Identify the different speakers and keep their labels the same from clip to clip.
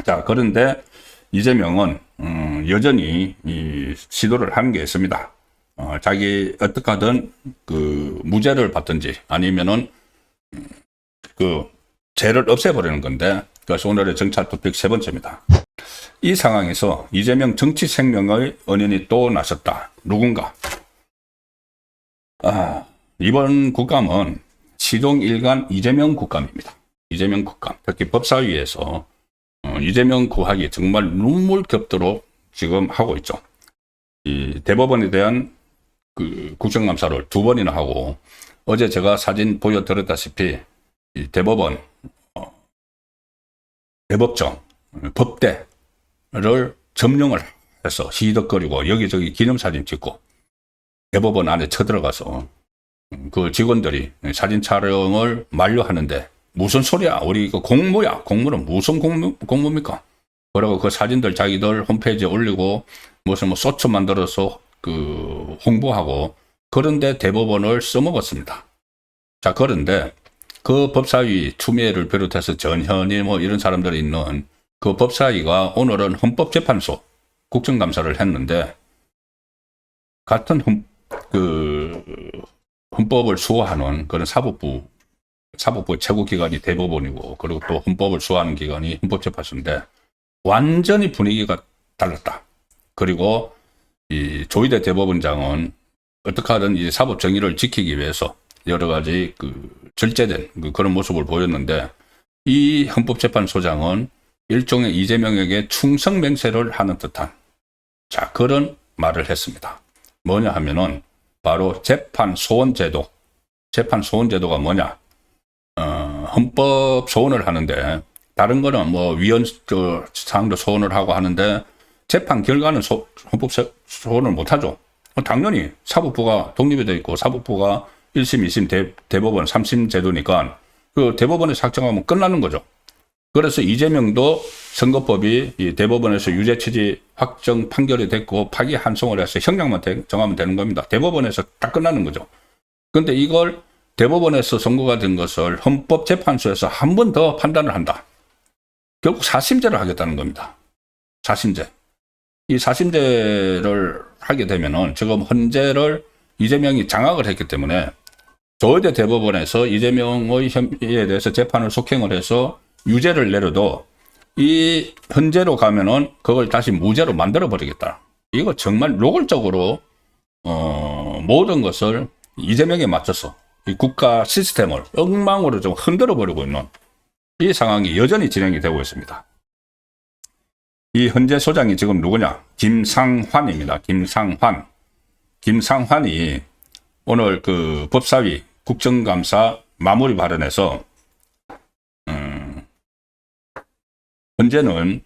Speaker 1: 자, 그런데 이재명은 여전히 이 시도를 하는 게 있습니다. 자기 어떻게 하든 그 무죄를 받든지 아니면은 그 죄를 없애버리는 건데, 그래서 오늘의 정찰 토픽 세 번째입니다. 이 상황에서 이재명 정치 생명의 은연이 또 나섰다. 누군가? 이번 국감은 시동 일관 이재명 국감입니다. 이재명 국감. 특히 법사위에서 이재명 구하기 정말 눈물겹도록 지금 하고 있죠. 이 대법원에 대한 그 국정감사를 2번이나 하고, 어제 제가 사진 보여드렸다시피 이 대법원, 대법정, 법대를 점령을 해서 시덕거리고 여기저기 기념사진 찍고 대법원 안에 쳐들어가서 그 직원들이 사진 촬영을 만료하는데, 무슨 소리야? 우리 이거 공모야. 공모는 무슨 공모입니까? 그러고 그 사진들 자기들 홈페이지에 올리고 무슨 뭐 소츠 만들어서 그 홍보하고, 그런데 대법원을 써먹었습니다. 자, 그런데 그 법사위 추미애를 비롯해서 전현일 뭐 이런 사람들이 있는 그 법사위가 오늘은 헌법재판소 국정감사를 했는데, 같은 헌법을 수호하는 그런 사법부 최고 기관이 대법원이고, 그리고 또 헌법을 수호하는 기관이 헌법재판소인데 완전히 분위기가 달랐다. 그리고 이 조희대 대법원장은 어떻게 하든 이 사법 정의를 지키기 위해서 여러 가지 그 절제된 그런 모습을 보였는데, 이 헌법재판소장은 일종의 이재명에게 충성 맹세를 하는 듯한, 자, 그런 말을 했습니다. 뭐냐 하면은 바로 재판 소원 제도. 재판 소원 제도가 뭐냐? 헌법 소원을 하는데, 다른 거는 뭐 위헌 사항도 소원을 하고 하는데 재판 결과는 헌법 소원을 못 하죠. 당연히 사법부가 독립이 되어 있고 사법부가 1심, 2심, 대법원, 3심 제도니까 그 대법원에 작정하면 끝나는 거죠. 그래서 이재명도 선거법이 이 대법원에서 유죄 취지 확정 판결이 됐고 파기 환송을 해서 형량만 정하면 되는 겁니다. 대법원에서 딱 끝나는 거죠. 그런데 이걸 대법원에서 선고가 된 것을 헌법재판소에서 한 번 더 판단을 한다. 결국 4심제를 하겠다는 겁니다. 4심제. 이 4심제를 하게 되면은 지금 헌재를 이재명이 장악을 했기 때문에 조희대 대법원에서 이재명의 혐의에 대해서 재판을 속행을 해서 유죄를 내려도 이 헌재로 가면은 그걸 다시 무죄로 만들어 버리겠다. 이거 정말 노골적으로 모든 것을 이재명에 맞춰서 이 국가 시스템을 엉망으로 좀 흔들어 버리고 있는 이 상황이 여전히 진행이 되고 있습니다. 이 헌재 소장이 지금 누구냐? 김상환입니다. 김상환이 오늘 그 법사위 국정감사 마무리 발언에서 헌재는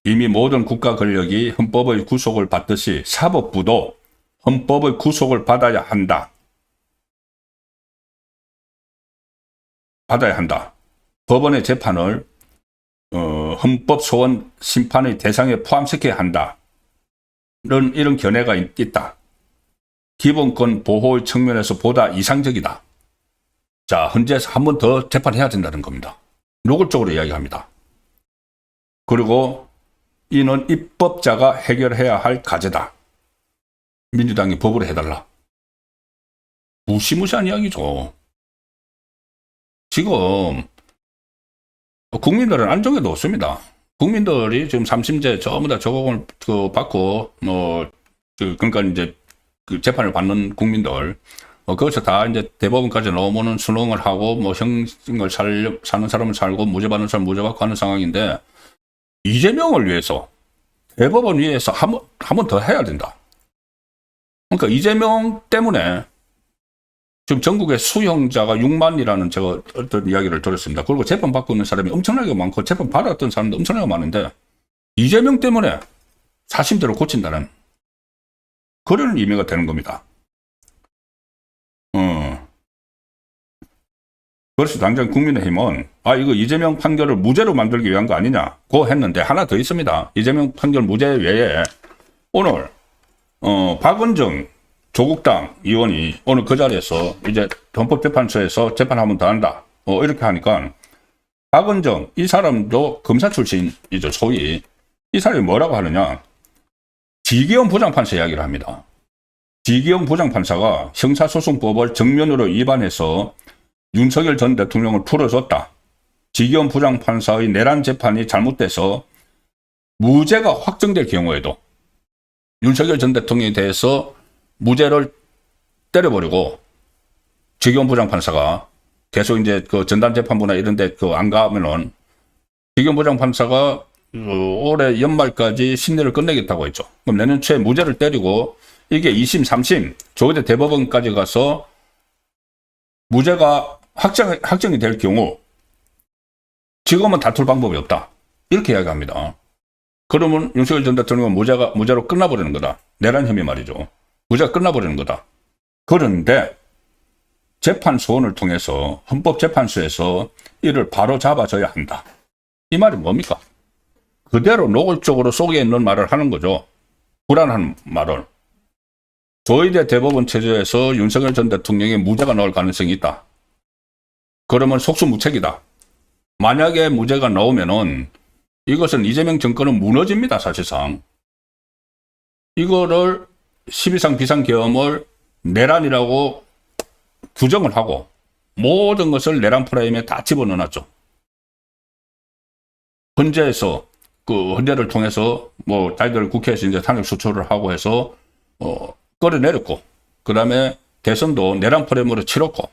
Speaker 1: 이미 모든 국가 권력이 헌법의 구속을 받듯이 사법부도 헌법의 구속을 받아야 한다. 법원의 재판을 헌법 소원 심판의 대상에 포함시켜야 한다. 이런 견해가 있다. 기본권 보호의 측면에서 보다 이상적이다. 자, 헌재에서 한 번 더 재판해야 된다는 겁니다. 노골적으로 이야기합니다. 그리고 이는 입법자가 해결해야 할 과제다. 민주당이 법으로 해달라. 무시무시한 이야기죠. 지금 국민들은 안정에도 없습니다. 국민들이 지금 3심제 전부 다 저공을 받고 그러니까 이제 그 재판을 받는 국민들, 거기서 다 이제 대법원까지 넘어오는 수능을 하고 뭐 형을 사는 사람은 살고 무죄 받는 사람은 무죄 받고 하는 상황인데, 이재명을 위해서 대법원 위에서 한 번 더 해야 된다. 그러니까 이재명 때문에 지금 전국에 수용자가 6만이라는 제가 어떤 이야기를 들었습니다. 그리고 재판 받고 있는 사람이 엄청나게 많고 재판 받았던 사람도 엄청나게 많은데, 이재명 때문에 4심대로 고친다는 그런 의미가 되는 겁니다. 그래서 당장 국민의힘은 이거 이재명 판결을 무죄로 만들기 위한 거 아니냐고 했는데, 하나 더 있습니다. 이재명 판결 무죄 외에 오늘 박은정 조국당 의원이 오늘 그 자리에서 이제 헌법재판소에서 재판 한 번 더 한다. 이렇게 하니까 박은정 이 사람도 검사 출신이죠. 소위. 이 사람이 뭐라고 하느냐. 지기현 부장판사 이야기를 합니다. 지기현 부장판사가 형사소송법을 정면으로 위반해서 윤석열 전 대통령을 풀어줬다. 지기현 부장판사의 내란 재판이 잘못돼서 무죄가 확정될 경우에도 윤석열 전 대통령에 대해서 무죄를 때려버리고 지기현 부장판사가 계속 이제 그 전담재판부나 이런 데 안 가면은 지기현 부장판사가 올해 연말까지 심리를 끝내겠다고 했죠. 그럼 내년 초에 무죄를 때리고 이게 2심, 3심, 조의대 대법원까지 가서 무죄가 확정이 될 경우 지금은 다툴 방법이 없다. 이렇게 이야기합니다. 그러면 윤석열 전 대통령은 무죄로 끝나버리는 거다. 내란 혐의 말이죠. 무죄가 끝나버리는 거다. 그런데 재판 소원을 통해서 헌법재판소에서 이를 바로 잡아줘야 한다. 이 말이 뭡니까? 그대로 노골적으로 속에 있는 말을 하는 거죠. 불안한 말을. 조의대 대법원 체제에서 윤석열 전 대통령이 무죄가 나올 가능성이 있다. 그러면 속수무책이다. 만약에 무죄가 나오면은 이것은 이재명 정권은 무너집니다. 사실상. 이거를 12상 비상계엄을 내란이라고 규정을 하고 모든 것을 내란 프레임에 다 집어넣어놨죠. 헌재에서 그 헌재를 통해서 뭐 자기들 국회에서 이제 탄핵 수출을 하고 해서 끌어내렸고 그 다음에 대선도 내란 프레임으로 치렀고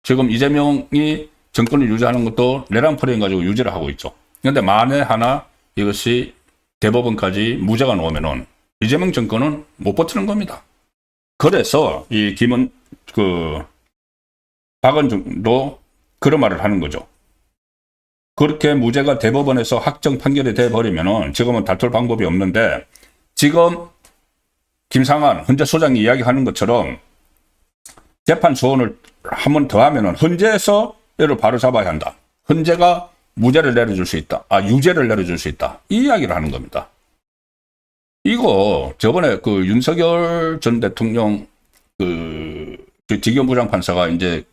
Speaker 1: 지금 이재명이 정권을 유지하는 것도 내란 프레임 가지고 유지를 하고 있죠. 그런데 만에 하나 이것이 대법원까지 무죄가 나오면은 이재명 정권은 못 버티는 겁니다. 그래서 이 박은정도 그런 말을 하는 거죠. 그렇게 무죄가 대법원에서 확정 판결이 돼버리면은 지금은 다툴 방법이 없는데 지금 김상한 헌재소장이 이야기하는 것처럼 재판 소원을 한 번 더 하면은 헌재에서 이를 바로 잡아야 한다. 헌재가 무죄를 내려줄 수 있다. 유죄를 내려줄 수 있다. 이 이야기를 하는 겁니다. 이거 저번에 그 윤석열 전 대통령 그 지기현 부장판사가 이제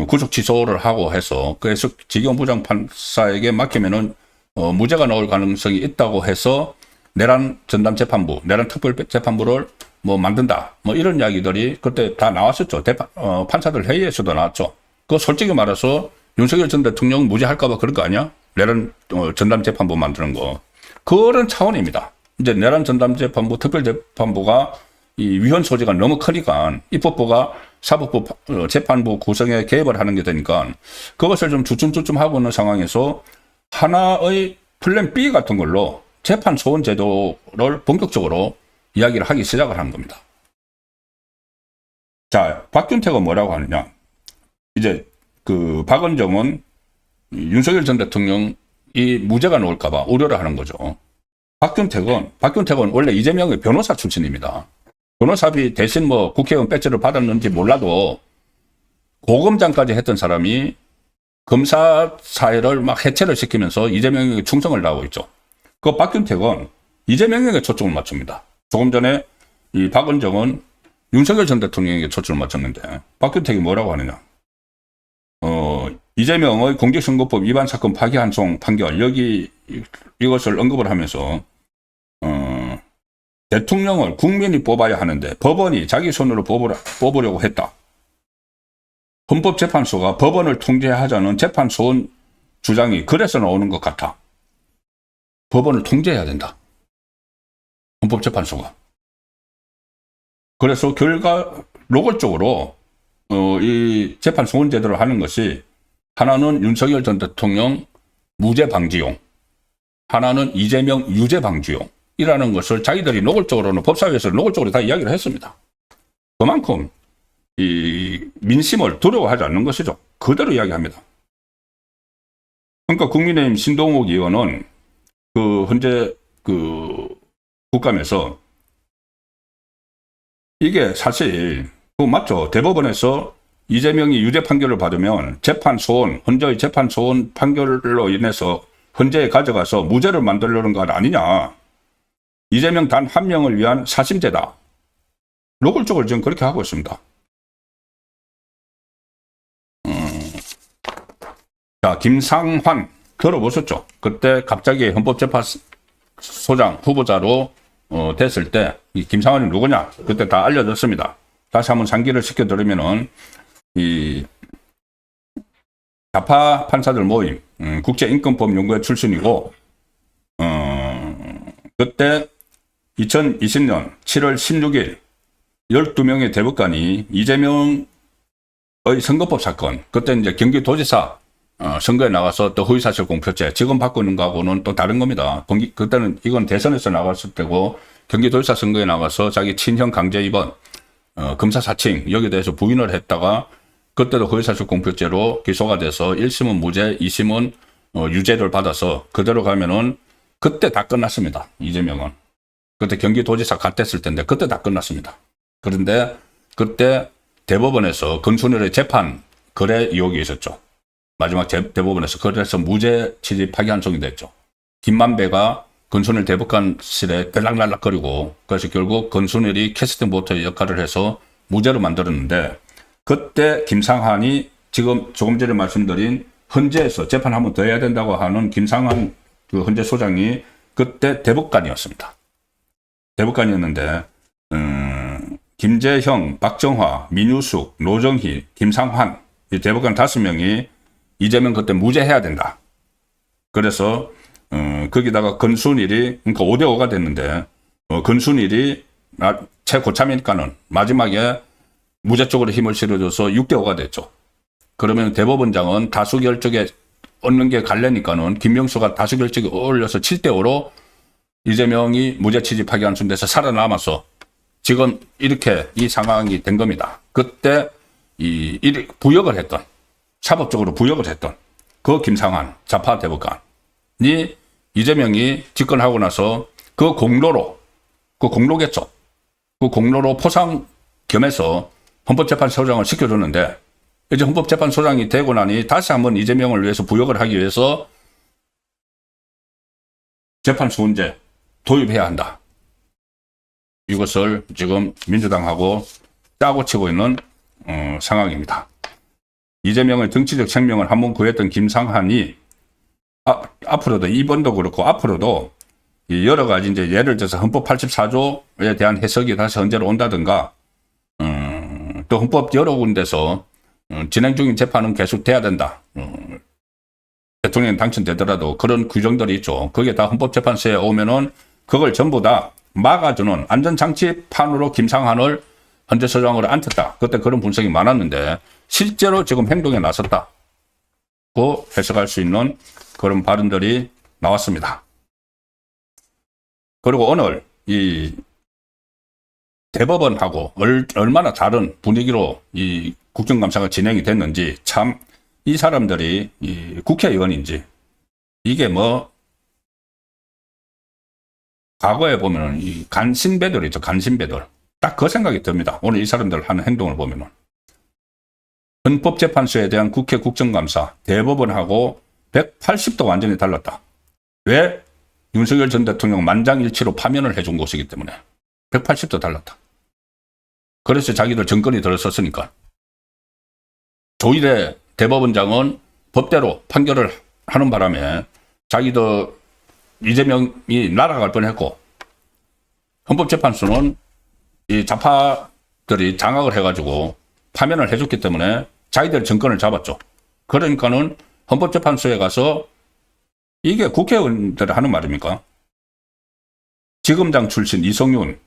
Speaker 1: 구속 취소를 하고 해서 그래서 지기현 부장판사에게 맡기면은 무죄가 나올 가능성이 있다고 해서 내란 전담재판부, 내란 특별재판부를 뭐 만든다. 뭐 이런 이야기들이 그때 다 나왔었죠. 판사들 회의에서도 나왔죠. 그거 솔직히 말해서 윤석열 전 대통령 무죄할까봐 그런 거 아니야? 내란 전담재판부 만드는 거. 그런 차원입니다. 이제 내란 전담재판부, 특별재판부가 이 위헌 소지가 너무 크니까 입법부가 사법부 재판부 구성에 개입을 하는 게 되니까 그것을 좀 주춤주춤 하고 있는 상황에서 하나의 플랜 B 같은 걸로 재판 소원 제도를 본격적으로 이야기를 하기 시작을 하는 겁니다. 자, 박준택은 뭐라고 하느냐. 이제 그 박은정은 윤석열 전 대통령이 무죄가 나올까봐 우려를 하는 거죠. 박준택은 원래 이재명의 변호사 출신입니다. 변호사비 대신 뭐 국회의원 배지를 받았는지 몰라도 고검장까지 했던 사람이 검사 사회를 막 해체를 시키면서 이재명에게 충성을 다하고 있죠. 그 박준택은 이재명에게 초점을 맞춥니다. 조금 전에 이 박은정은 윤석열 전 대통령에게 초점을 맞췄는데 박준택이 뭐라고 하느냐. 이재명의 공직선거법 위반 사건 파기환송 판결 이것을 언급을 하면서 대통령을 국민이 뽑아야 하는데 법원이 자기 손으로 뽑으려고 했다. 헌법재판소가 법원을 통제하자는 재판소원 주장이 그래서 나오는 것 같아. 법원을 통제해야 된다. 헌법재판소가. 그래서 노골적으로 이 재판 소원 제도를 하는 것이 하나는 윤석열 전 대통령 무죄 방지용, 하나는 이재명 유죄 방지용 이라는 것을 자기들이 노골적으로는 법사위에서 노골적으로 다 이야기를 했습니다. 그만큼 이 민심을 두려워하지 않는 것이죠. 그대로 이야기합니다. 그러니까 국민의힘 신동욱 의원은 그 현재 그 국감에서 이게 사실 맞죠. 대법원에서 이재명이 유죄 판결을 받으면 재판 소원, 헌재의 재판 소원 판결로 인해서 헌재에 가져가서 무죄를 만들려는 것 아니냐. 이재명 단 한 명을 위한 사심제다. 노골적으로 지금 그렇게 하고 있습니다. 자, 김상환 들어보셨죠? 그때 갑자기 헌법재판소장 후보자로 됐을 때 이 김상환이 누구냐? 그때 다 알려졌습니다. 다시 한번 상기를 시켜드리면은 이 좌파 판사들 모임 국제인권법 연구회 출신이고 그때 2020년 7월 16일 12명의 대법관이 이재명의 선거법 사건, 그때 이제 경기도지사 선거에 나가서 또 허위사실 공표죄, 지금 받고 있는 거하고는 또 다른 겁니다. 그때는 이건 대선에서 나갔을 때고, 경기도지사 선거에 나가서 자기 친형 강제 입원, 검사 사칭, 여기에 대해서 부인을 했다가, 그때도 허위사실 공표죄로 기소가 돼서 1심은 무죄, 2심은 유죄를 받아서 그대로 가면은 그때 다 끝났습니다. 이재명은. 그때 경기도지사 갓됐을 텐데 그때 다 끝났습니다. 그런데 그때 대법원에서 건순일의 재판 거래 의혹이 있었죠. 마지막 대법원에서 그래서 무죄 취지 파기환송이 됐죠. 김만배가 건순일 대법관실에 들락날락거리고 그래서 결국 건순일이 캐스팅 보트의 역할을 해서 무죄로 만들었는데 그때 김상환이 지금 조금 전에 말씀드린 헌재에서 재판 한 번 더 해야 된다고 하는 김상환 그 헌재 소장이 그때 대법관이었습니다. 대법관이었는데 김재형, 박정화, 민유숙, 노정희, 김상환 이 대법관 5명이 이재명 그때 무죄해야 된다. 그래서 거기다가 건순일이 그러니까 5대5가 됐는데 건순일이 최고참이니까는 마지막에 무죄 쪽으로 힘을 실어줘서 6대5가 됐죠. 그러면 대법원장은 다수결적에 얻는 게 갈래니까는 김명수가 다수결적에 어울려서 7대5로 이재명이 무죄 취지 파기환송돼서 살아남아서 지금 이렇게 이 상황이 된 겁니다. 그때 부역을 했던, 사법적으로 부역을 했던 그 김상환 좌파 대법관이 이재명이 집권하고 나서 그 공로겠죠. 그 공로로 포상 겸해서 헌법재판소장을 시켜줬는데 이제 헌법재판소장이 되고 나니 다시 한번 이재명을 위해서 부역을 하기 위해서 재판소원제 도입해야 한다. 이것을 지금 민주당하고 짜고 치고 있는 상황입니다. 이재명의 정치적 생명을 한번 구했던 김상환이 앞으로도 이번도 그렇고 앞으로도 여러 가지 이제 예를 들어서 헌법 84조에 대한 해석이 다시 헌재로 온다든가 또 헌법 여러 군데서 진행 중인 재판은 계속돼야 된다. 대통령이 당선되더라도 그런 규정들이 있죠. 그게 다 헌법재판소에 오면은 그걸 전부 다 막아주는 안전장치판으로 김상환을 헌재소장으로 앉혔다. 그때 그런 분석이 많았는데 실제로 지금 행동에 나섰다고 해석할 수 있는 그런 발언들이 나왔습니다. 그리고 오늘 이 대법원하고 얼마나 다른 분위기로 이 국정감사가 진행이 됐는지 참 이 사람들이 이 국회의원인지 이게 뭐 과거에 보면은 이 간신배들 있죠. 간신배들. 딱 그 생각이 듭니다. 오늘 이 사람들 하는 행동을 보면은. 헌법재판소에 대한 국회 국정감사, 대법원하고 180도 완전히 달랐다. 왜? 윤석열 전 대통령 만장일치로 파면을 해준 곳이기 때문에 180도 달랐다. 그래서 자기들 정권이 들어섰으니까. 조일의 대법원장은 법대로 판결을 하는 바람에 자기들 이재명이 날아갈 뻔했고 헌법재판소는 이 좌파들이 장악을 해가지고 파면을 해줬기 때문에 자기들 정권을 잡았죠. 그러니까는 헌법재판소에 가서 이게 국회의원들이 하는 말입니까? 지검장 출신 이성윤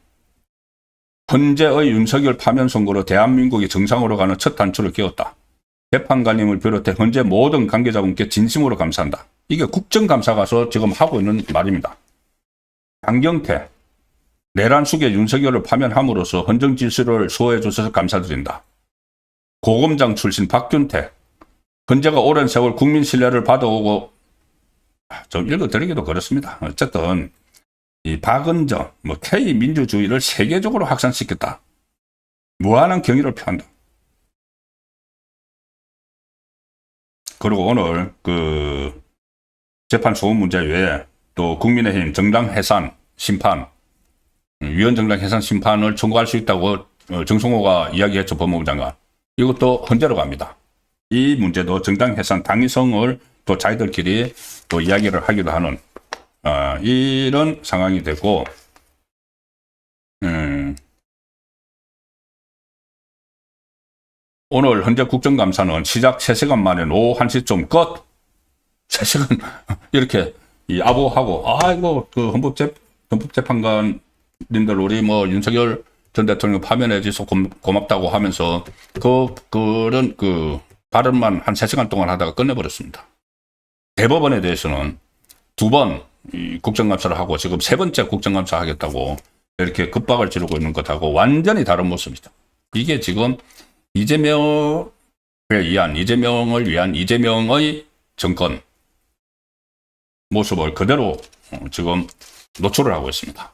Speaker 1: 헌재의 윤석열 파면 선고로 대한민국이 정상으로 가는 첫 단추를 끼웠다. 재판관님을 비롯해 헌재 모든 관계자분께 진심으로 감사한다. 이게 국정감사 가서 지금 하고 있는 말입니다. 장경태, 내란 속에 윤석열을 파면함으로써 헌정 질서를 수호해 주셔서 감사드린다. 고검장 출신 박균태, 헌재가 오랜 세월 국민 신뢰를 받아오고 좀 읽어드리기도 그렇습니다. 어쨌든 이 박은정, K 민주주의를 세계적으로 확산시켰다. 무한한 경의를 표한다. 그리고 오늘 그 재판 소원 문제 외에 또 국민의힘 정당 해산 심판, 위헌 정당 해산 심판을 청구할 수 있다고 정성호가 이야기했죠. 법무부 장관. 이것도 헌재로 갑니다. 이 문제도 정당 해산 당위성을 또 자기들끼리 또 이야기를 하기도 하는 이런 상황이 되고, 오늘 헌재 국정감사는 시작 3시간 만에 오후 1시쯤 끝. 3시간 이렇게 아부하고, 아이고 그 헌법재판관님들 우리 뭐 윤석열 전 대통령 파면해 주셔서 고맙다고 하면서 그런 발언만 한 3시간 동안 하다가 끝내버렸습니다. 대법원에 대해서는 2번 국정감사를 하고 지금 3번째 국정감사 하겠다고 이렇게 급박을 지르고 있는 것하고 완전히 다른 모습이다. 이게 지금 이재명을 위한 이재명의 정권 모습을 그대로 지금 노출을 하고 있습니다.